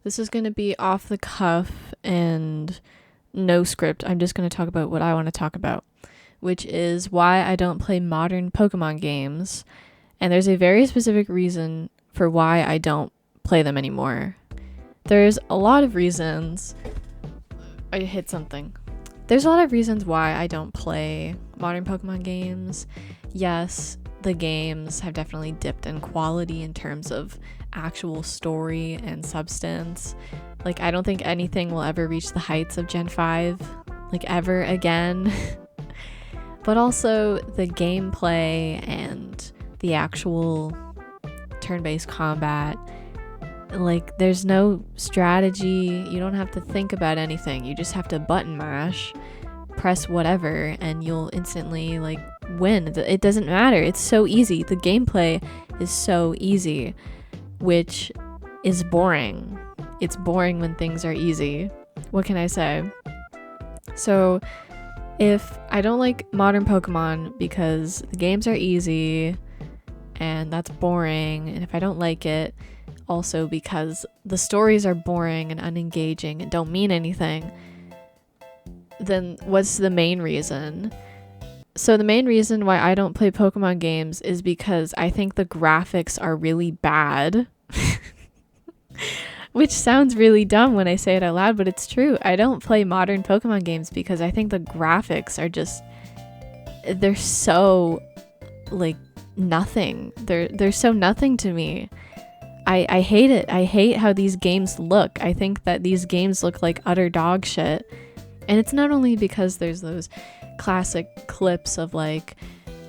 This is going to be off the cuff and no script. I'm just going to talk about what I want to talk about, which is why I don't play modern Pokemon games. And there's a very specific reason for why I don't play them anymore. There's a lot of reasons. I hit something. There's a lot of reasons why I don't play modern Pokemon games. Yes, the games have definitely dipped in quality in terms of actual story and substance. Like, I don't think anything will ever reach the heights of Gen 5, like, ever again. But also, the gameplay and the actual turn-based combat, like, there's no strategy. You don't have to think about anything. You just have to button mash, press whatever, and you'll instantly, like, win. It doesn't matter. It's so easy. The gameplay is so easy, which is boring. It's boring when things are easy. What can I say? So, if I don't like modern Pokemon because the games are easy and that's boring, and if I don't like it also because the stories are boring and unengaging and don't mean anything, then what's the main reason? So the main reason why I don't play Pokemon games is because I think the graphics are really bad. Which sounds really dumb when I say it out loud, but it's true. I don't play modern Pokemon games because I think the graphics are just, they're so, like, nothing. They're so nothing to me. I hate it. I hate how these games look. I think that these games look like utter dog shit. And it's not only because there's those classic clips of, like,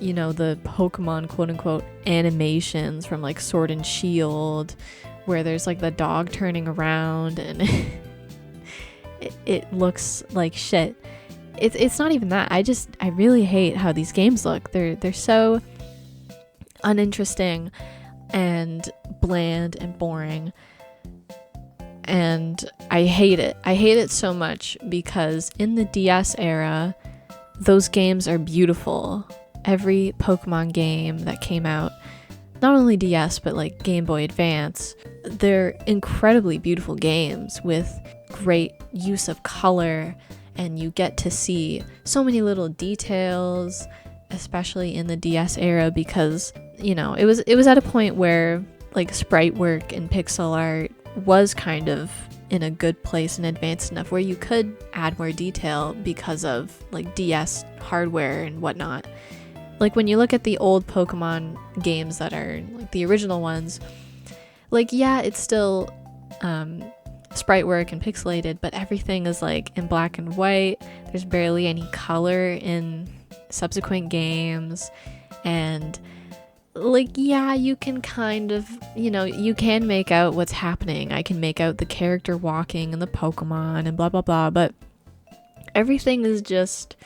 you know, the Pokemon quote-unquote animations from, like, Sword and Shield, where there's, like, the dog turning around and it looks like shit. It's not even that. I really hate how these games look. They're so uninteresting and bland and boring. And I hate it. I hate it so much because in the DS era, those games are beautiful. Every Pokemon game that came out, not only DS, but like Game Boy Advance, they're incredibly beautiful games with great use of color, and you get to see so many little details, especially in the DS era, because, you know, it was at a point where, like, sprite work and pixel art was kind of in a good place and advanced enough where you could add more detail because of, like, DS hardware and whatnot. Like, when you look at the old Pokemon games that are, like, the original ones, like, yeah, it's still sprite work and pixelated, but everything is, like, in black and white. There's barely any color in subsequent games, and, like, yeah, you can kind of, you know, you can make out what's happening. I can make out the character walking and the Pokemon and blah blah blah, but everything is just,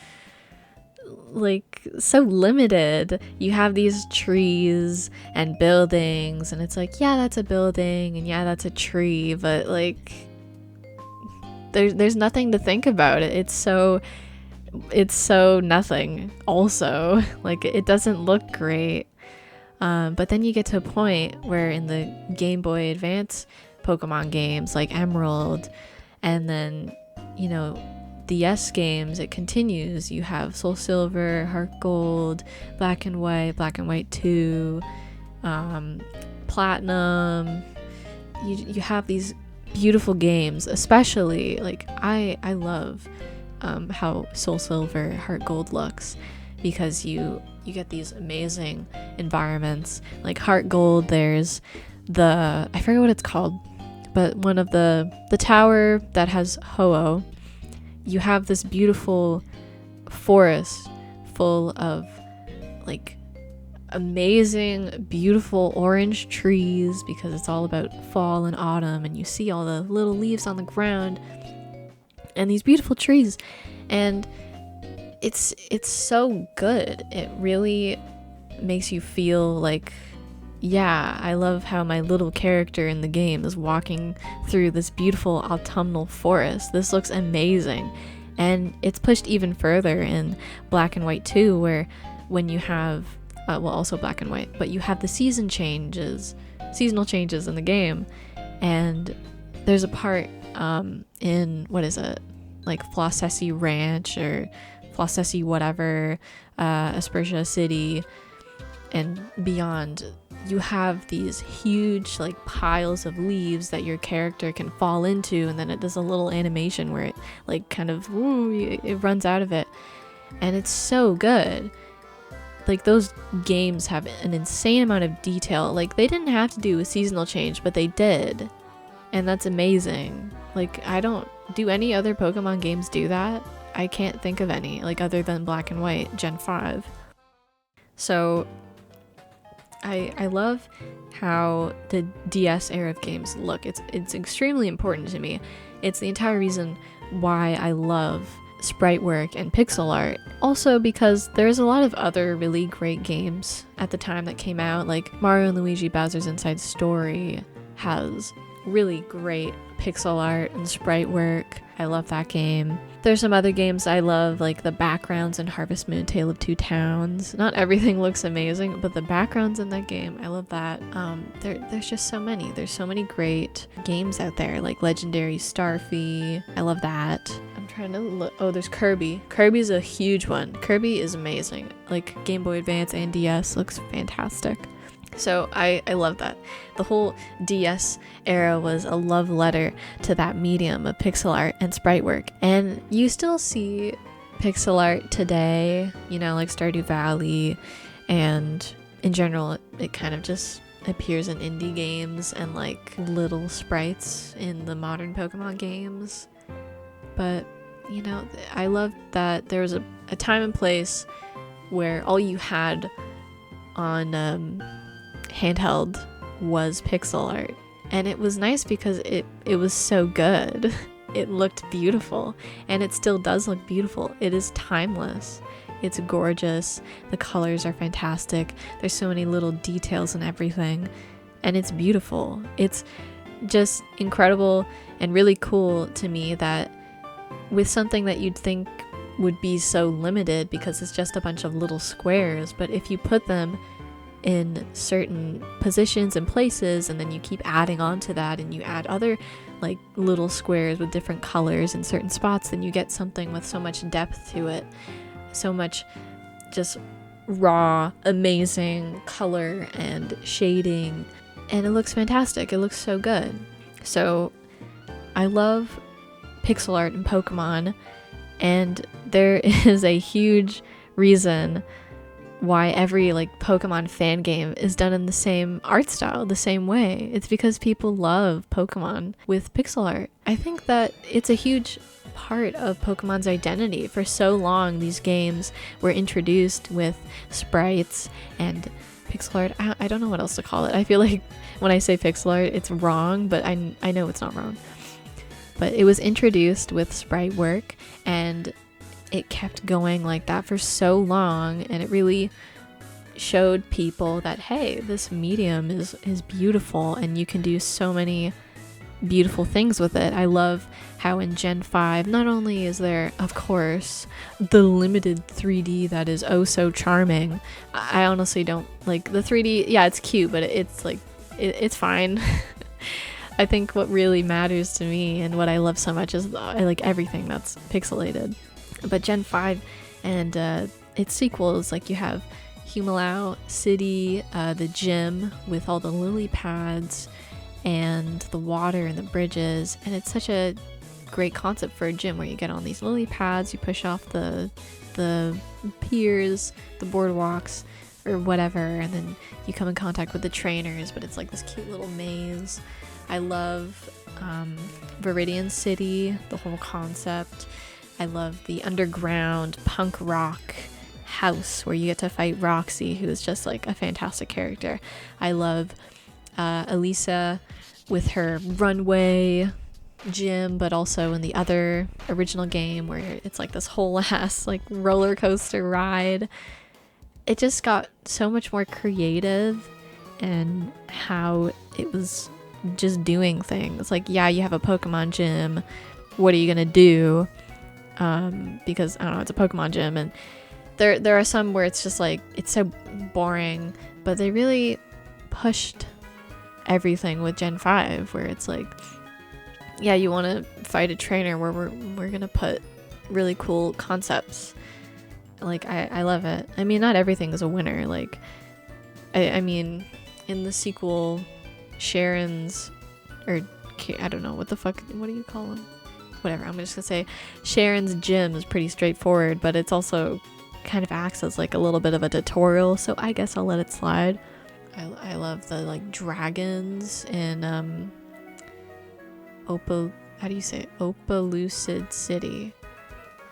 like, so limited. You have these trees and buildings, and it's like, yeah, that's a building, and yeah, that's a tree, but, like, there's nothing to think about. It's so nothing also. Like, it doesn't look great. But then you get to a point where in the Game Boy Advance Pokemon games, like Emerald, and then, you know, DS games, it continues. You have Soul Silver, Heart Gold, Black and White 2, Platinum. You have these beautiful games, especially, like, I love how Soul Silver, Heart Gold looks, because you get these amazing environments. Like Heart Gold, there's I forget what it's called, but one of the tower that has Ho-Oh, you have this beautiful forest full of, like, amazing, beautiful orange trees, because it's all about fall and autumn, and you see all the little leaves on the ground and these beautiful trees, and it's so good. It really makes you feel like, yeah, I love how my little character in the game is walking through this beautiful autumnal forest. This looks amazing. And it's pushed even further in Black and White 2, where when you have, well, also Black and White, but you have the seasonal changes in the game, and there's a part in, what is it, like Flossessi Ranch or Flossessi whatever, Striaton City and beyond, you have these huge like piles of leaves that your character can fall into, and then it does a little animation where it like kind of it runs out of it, and it's so good. Like, those games have an insane amount of detail. Like, they didn't have to do a seasonal change, but they did, and that's amazing. Like, I don't do any other Pokemon games do that. I can't think of any, like, other than Black and White Gen 5. So I love how the DS era of games look. It's extremely important to me. It's the entire reason why I love sprite work and pixel art. Also because there's a lot of other really great games at the time that came out, like Mario and Luigi Bowser's Inside Story has really great pixel art and sprite work. I love that game. There's some other games I love, like the backgrounds in Harvest Moon Tale of Two Towns. Not everything looks amazing, but the backgrounds in that game, I love that. There's just so many. There's so many great games out there, like Legendary Starfy. I love that. I'm trying to look. Oh, there's Kirby. Kirby's a huge one. Kirby is amazing. Like Game Boy Advance and DS looks fantastic. So I love that. The whole DS era was a love letter to that medium of pixel art and sprite work. And you still see pixel art today, you know, like Stardew Valley, and in general, it kind of just appears in indie games and like little sprites in the modern Pokemon games. But, you know, I love that there was a time and place where all you had on handheld was pixel art, and it was nice because it was so good. It looked beautiful, and it still does look beautiful. It is timeless. It's gorgeous. The colors are fantastic. There's so many little details and everything, and it's beautiful. It's just incredible and really cool to me that with something that you'd think would be so limited because it's just a bunch of little squares, but if you put them in certain positions and places, and then you keep adding on to that, and you add other like little squares with different colors in certain spots, then you get something with so much depth to it, so much just raw amazing color and shading, and it looks fantastic. It looks so good. So I love pixel art in Pokemon, and there is a huge reason why every like Pokemon fan game is done in the same art style, the same way. It's because people love Pokemon with pixel art. I think that it's a huge part of Pokemon's identity. For so long, these games were introduced with sprites and pixel art. I don't know what else to call it. I feel like when I say pixel art, it's wrong, but I know it's not wrong. But it was introduced with sprite work, and it kept going like that for so long, and it really showed people that, hey, this medium is beautiful, and you can do so many beautiful things with it. I love how in Gen 5, not only is there, of course, the limited 3D that is oh so charming. I honestly don't like the 3D. Yeah, it's cute, but it's like, it's fine. I think what really matters to me and what I love so much is I like everything that's pixelated. But Gen 5 and its sequels, like you have Humilau City, the gym with all the lily pads and the water and the bridges, and it's such a great concept for a gym where you get on these lily pads, you push off the piers, the boardwalks, or whatever, and then you come in contact with the trainers, but it's like this cute little maze. I love Viridian City, the whole concept. I love the underground punk rock house where you get to fight Roxy, who is just like a fantastic character. I love Elesa with her runway gym, but also in the other original game where it's like this whole ass like roller coaster ride. It just got so much more creative and how it was just doing things. Like, yeah, you have a Pokemon gym. What are you gonna do? Because I don't know, it's a Pokemon gym, and there are some where it's just like it's so boring, but they really pushed everything with Gen 5, where it's like yeah, you want to fight a trainer where we're gonna put really cool concepts. Like, I love it. I mean, not everything is a winner. Like, I mean, in the sequel, Sharon's, or I don't know, what do you call them? Whatever, I'm just gonna say Sharon's gym is pretty straightforward, but it's also kind of acts as like a little bit of a tutorial, so I guess I'll let it slide. I love the like dragons in Opalucid City.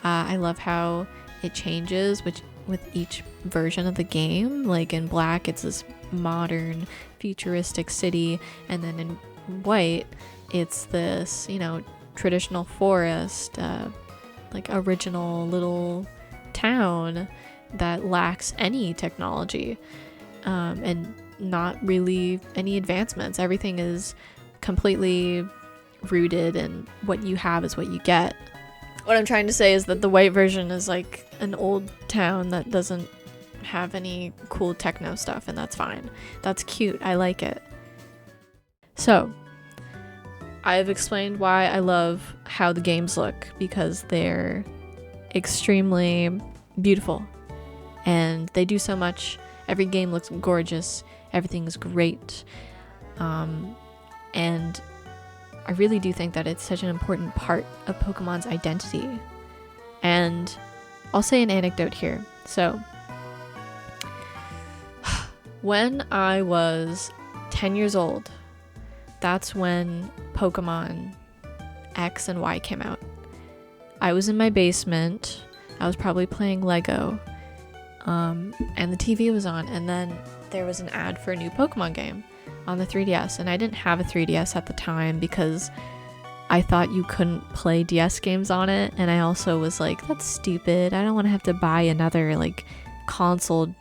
I love how it changes with each version of the game. Like in black, it's this modern futuristic city, and then in white, it's this, you know, traditional forest, like original little town that lacks any technology, and not really any advancements. Everything is completely rooted in what you have is what you get. What I'm trying to say is that the white version is like an old town that doesn't have any cool techno stuff, and that's fine. That's cute. I like it. So, I've explained why I love how the games look, because they're extremely beautiful and they do so much. Every game looks gorgeous. Everything's great. And I really do think that it's such an important part of Pokemon's identity. And I'll say an anecdote here. So, when I was 10 years old, that's when Pokemon X and Y came out. I was in my basement. I was probably playing Lego. And the TV was on, and then there was an ad for a new Pokemon game on the 3DS, and I didn't have a 3DS at the time because I thought you couldn't play DS games on it, and I also was like, that's stupid. I don't want to have to buy another like console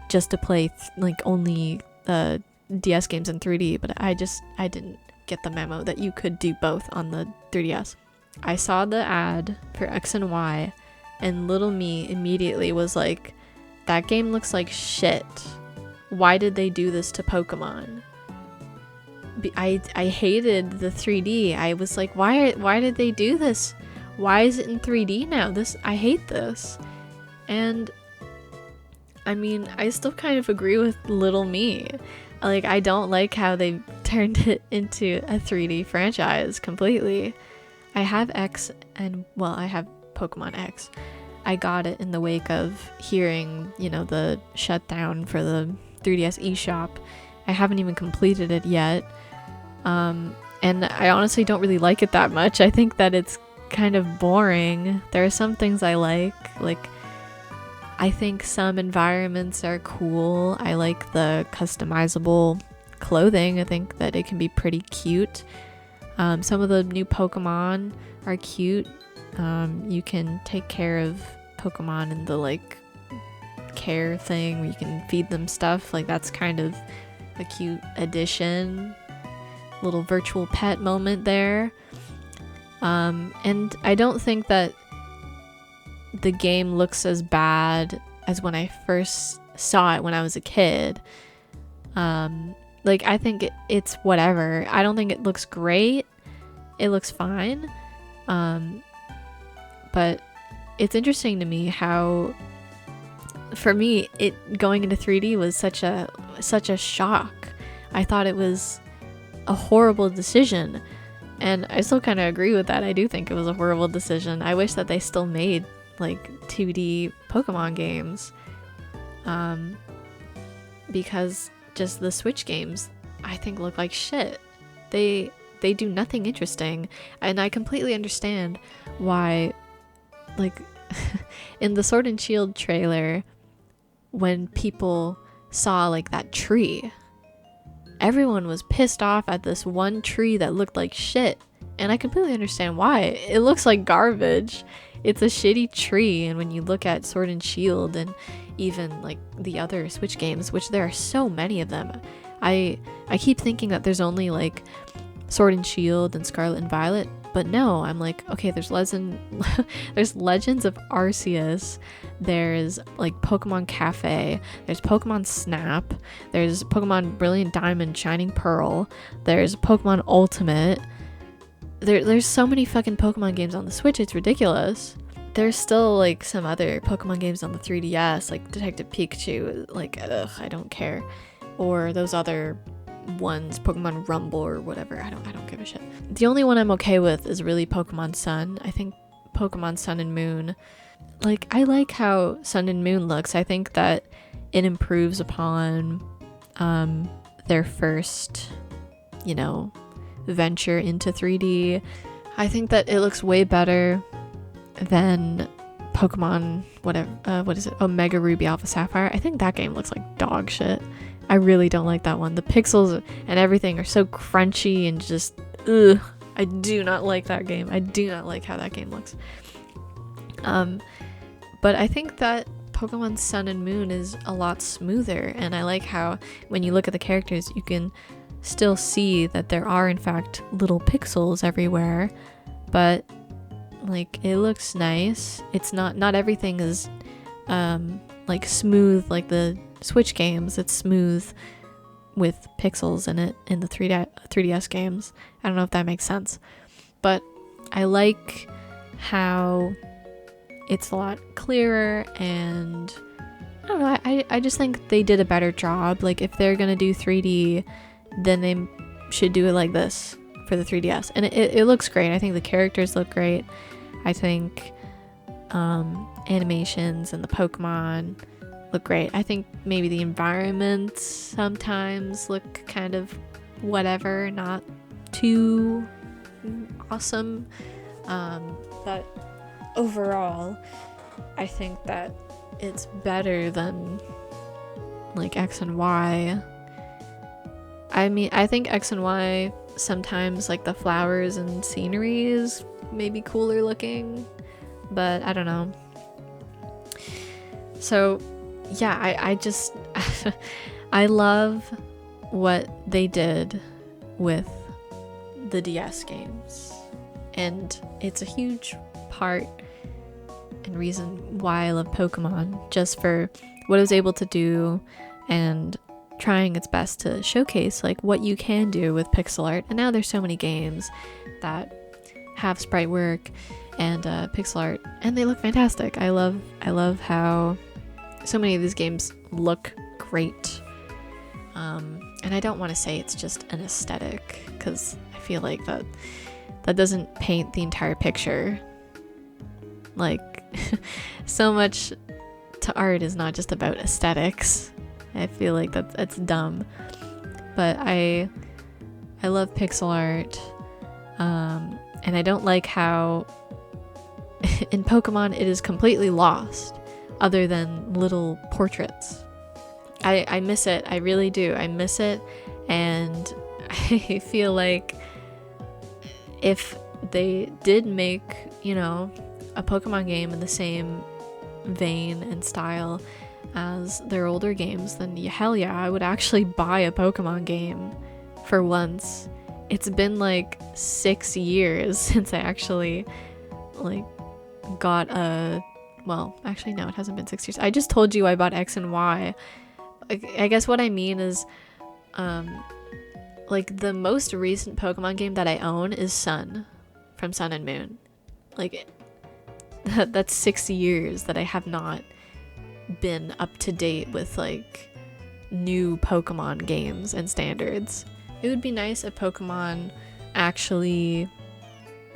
just to play like only DS games in 3D, but I didn't get the memo that you could do both on the 3DS. I saw the ad for X and Y, and little me immediately was like, that game looks like shit. Why did they do this to Pokemon? I hated the 3D. I was like, why did they do this? Why is it in 3D now? I hate this. And I mean, I still kind of agree with little me. Like, I don't like how they turned it into a 3D franchise completely. I have I have Pokemon X. I got it in the wake of hearing, you know, the shutdown for the 3DS eShop. I haven't even completed it yet. And I honestly don't really like it that much. I think that it's kind of boring. There are some things I like I think some environments are cool. I like the customizable clothing. I think that it can be pretty cute. Some of the new Pokemon are cute. You can take care of Pokemon in the like care thing where you can feed them stuff. Like, that's kind of a cute addition. Little virtual pet moment there. And I don't think that the game looks as bad as when I first saw it when I was a kid. Like, I think it's whatever. I don't think it looks great. It looks fine. But it's interesting to me how, for me, it going into 3D was such a shock. I thought it was a horrible decision, and I still kind of agree with that. I do think it was a horrible decision. I wish that they still made like 2D Pokemon games, because just the Switch games I think look like shit. They do nothing interesting, and I completely understand why. Like, in the Sword and Shield trailer, when people saw like that tree, everyone was pissed off at this one tree that looked like shit, and I completely understand why. It looks like garbage. It's a shitty tree, and when you look at Sword and Shield and even like the other Switch games, which there are so many of them, I keep thinking that there's only like Sword and Shield and Scarlet and Violet, but no, I'm like, okay, there's Legends of Arceus, there's like Pokemon Cafe, there's Pokemon Snap, there's Pokemon Brilliant Diamond Shining Pearl, there's Pokemon Ultimate, there's so many fucking Pokemon games on the Switch, it's ridiculous. There's still like some other Pokemon games on the 3DS, like Detective Pikachu, like ugh, I don't care. Or those other ones, Pokemon Rumble or whatever, I don't give a shit. The only one I'm okay with is really Pokemon Sun. I think Pokemon Sun and Moon, like I like how Sun and Moon looks. I think that it improves upon their first, you know, venture into 3D. I think that it looks way better than Pokemon what is it, Omega Ruby Alpha Sapphire. I think that game looks like dog shit. I really don't like that one. The pixels and everything are so crunchy and just ugh. I do not like that game. I do not like how that game looks. But I think that Pokemon Sun and Moon is a lot smoother, and I like how when you look at the characters you can still see that there are in fact little pixels everywhere, but like it looks nice. It's not everything is like smooth like the Switch games. It's smooth with pixels in it in the 3DS games. I don't know if that makes sense, but I like how it's a lot clearer, and I don't know, I just think they did a better job. Like if they're gonna do 3D, then they should do it like this for the 3DS, and it looks great. I think the characters look great. I think animations and the Pokemon look great. I think maybe the environments sometimes look kind of whatever, not too awesome, but overall I think that it's better than like X and Y. I mean, I think X and Y sometimes like the flowers and scenery is maybe cooler looking, but I don't know. So yeah, I just I love what they did with the DS games, and it's a huge part and reason why I love Pokemon, just for what it was able to do and trying its best to showcase like what you can do with pixel art. And now there's so many games that have sprite work and pixel art, and they look fantastic. I love how so many of these games look great, and I don't want to say it's just an aesthetic, because I feel like that doesn't paint the entire picture. Like so much to art is not just about aesthetics. I feel like that's dumb, but I love pixel art, and I don't like how in Pokemon it is completely lost, other than little portraits. I miss it. I really do. I miss it, and I feel like if they did make, you know, a Pokemon game in the same vein and style as their older games, then hell yeah, I would actually buy a Pokemon game for once. It's been like 6 years since I actually like got a, well, actually no, it hasn't been 6 years. I just told you I bought X and Y. I guess what I mean is like the most recent Pokemon game that I own is Sun, from Sun and Moon. Like that's 6 years that I have not been up to date with like new Pokemon games and standards. It would be nice if Pokemon actually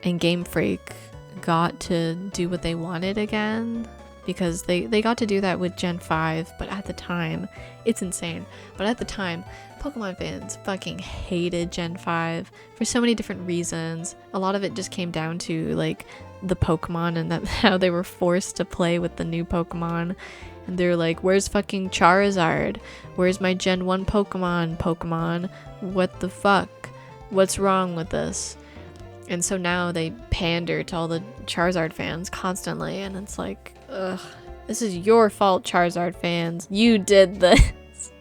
and Game Freak got to do what they wanted again, because they got to do that with Gen 5, but at the time, it's insane, but at the time, Pokemon fans fucking hated Gen 5 for so many different reasons. A lot of it just came down to like the Pokemon, and that how they were forced to play with the new Pokemon, and they're like, where's fucking Charizard? Where's my Gen 1 Pokemon? What the fuck? What's wrong with this? And so now they pander to all the Charizard fans constantly, and it's like, ugh, this is your fault, Charizard fans. You did this.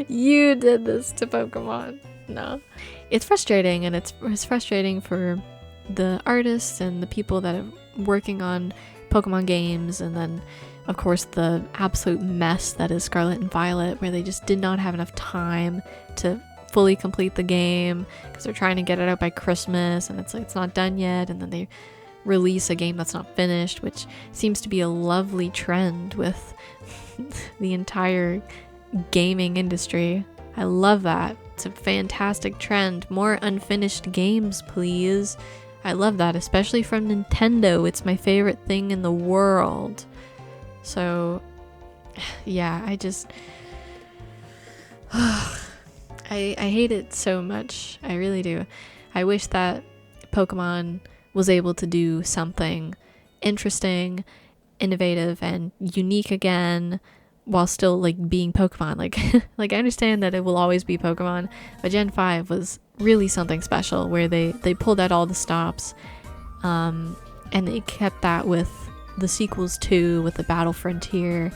You did this to Pokemon. No. It's frustrating, and it's frustrating for the artists and the people that are working on Pokemon games, and then of course the absolute mess that is Scarlet and Violet, where they just did not have enough time to fully complete the game because they're trying to get it out by Christmas, and it's like it's not done yet, and then they release a game that's not finished, which seems to be a lovely trend with the entire gaming industry. I love that. It's a fantastic trend. More unfinished games, please. I love that, especially from Nintendo. It's my favorite thing in the world. So, yeah, I just... I hate it so much. I really do. I wish that Pokemon was able to do something interesting, innovative, and unique again, while still like being Pokemon. Like I understand that it will always be Pokemon, but Gen 5 was really something special where they pulled out all the stops, and they kept that with the sequels too, with the Battle Frontier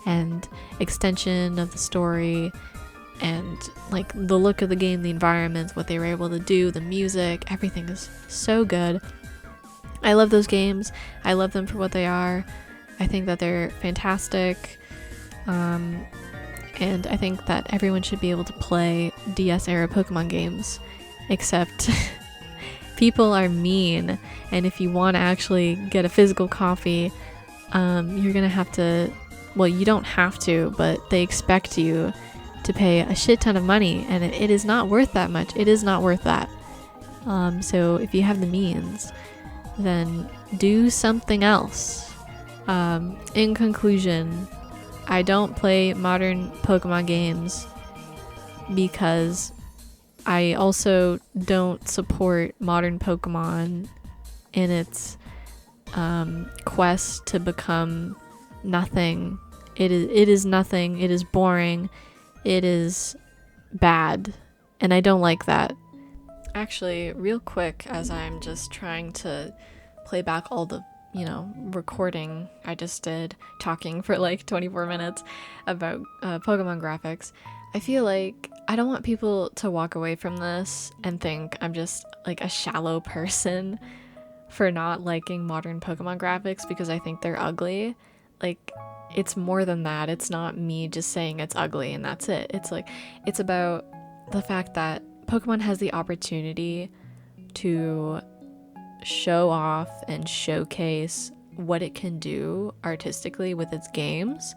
and extension of the story, and like the look of the game, the environments, what they were able to do, the music, everything is so good. I love those games. I love them for what they are. I think that they're fantastic. And I think that everyone should be able to play DS era Pokemon games, except people are mean, and if you want to actually get a physical copy, you're gonna have to, well, you don't have to, but they expect you to pay a shit ton of money, and it is not worth that much. It is not worth that. So if you have the means, then do something else. In conclusion, I don't play modern Pokemon games because I also don't support modern Pokemon in its quest to become nothing. It is nothing. It is boring. It is bad. And I don't like that. Actually, real quick, as I'm just trying to play back all the recording I just did, talking for like 24 minutes about Pokemon graphics, I feel like I don't want people to walk away from this and think I'm just like a shallow person for not liking modern Pokemon graphics because I think they're ugly. Like, it's more than that. It's not me just saying it's ugly and that's it. It's like, it's about the fact that Pokemon has the opportunity to show off and showcase what it can do artistically with its games,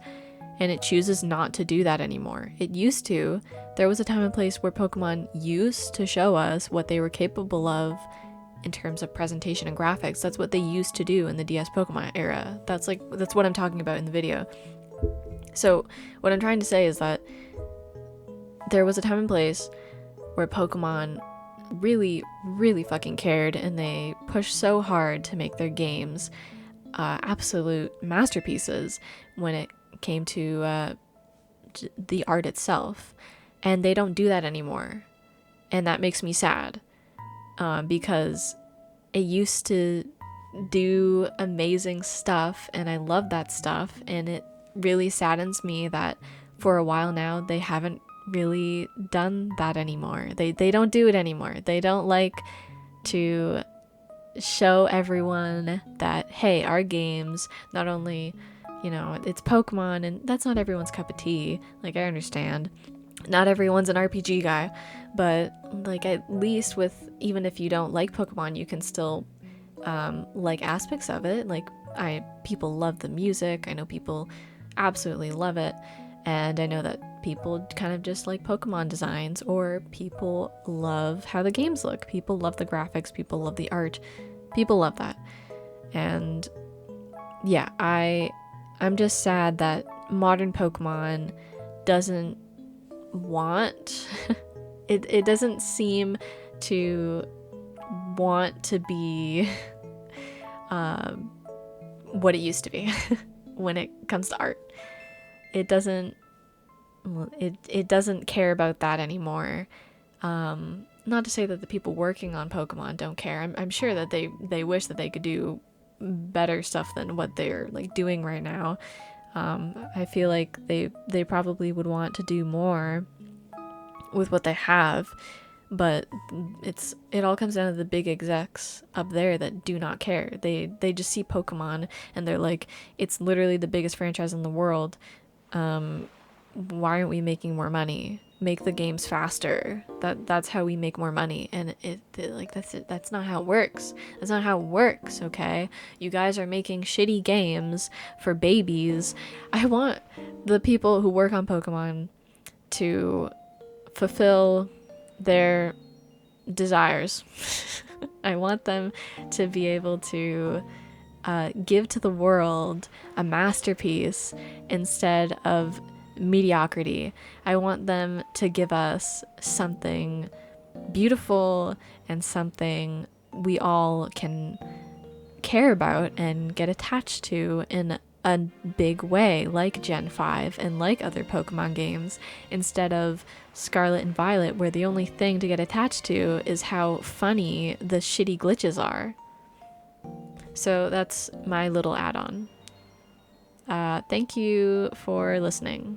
and it chooses not to do that anymore. It used to. There was a time and place where Pokemon used to show us what they were capable of in terms of presentation and graphics. That's what they used to do in the DS Pokemon era. That's what I'm talking about in the video. So what I'm trying to say is that there was a time and place where Pokemon really, really fucking cared, and they pushed so hard to make their games absolute masterpieces when it came to the art itself. And they don't do that anymore. And that makes me sad, because it used to do amazing stuff, and I love that stuff, and it really saddens me that for a while now they haven't really done that anymore. They don't do it anymore. They don't like to show everyone that, hey, our games, not only, it's Pokemon, and that's not everyone's cup of tea. Like, I understand. Not everyone's an RPG guy, but like at least with, even if you don't like Pokemon, you can still like aspects of it. Like, people love the music. I know people absolutely love it. And I know that people kind of just like Pokemon designs, or people love how the games look. People love the graphics. People love the art. People love that. And yeah, I'm just sad that modern Pokemon doesn't want it doesn't seem to want to be what it used to be when it comes to art. It doesn't care about that anymore. Not to say that the people working on Pokemon don't care. I'm sure that they wish that they could do better stuff than what they're like doing right now. I feel like they probably would want to do more with what they have, but it all comes down to the big execs up there that do not care. They just see Pokemon and they're like, it's literally the biggest franchise in the world. Why aren't we making more money? make the games faster. That's how we make more money, and that's not how it works. That's not how it works, okay? You guys are making shitty games for babies. I want the people who work on Pokemon to fulfill their desires. I want them to be able to give to the world a masterpiece instead of mediocrity. I want them to give us something beautiful and something we all can care about and get attached to in a big way, like Gen 5 and like other Pokemon games, instead of Scarlet and Violet, where the only thing to get attached to is how funny the shitty glitches are. So that's my little add-on. Thank you for listening.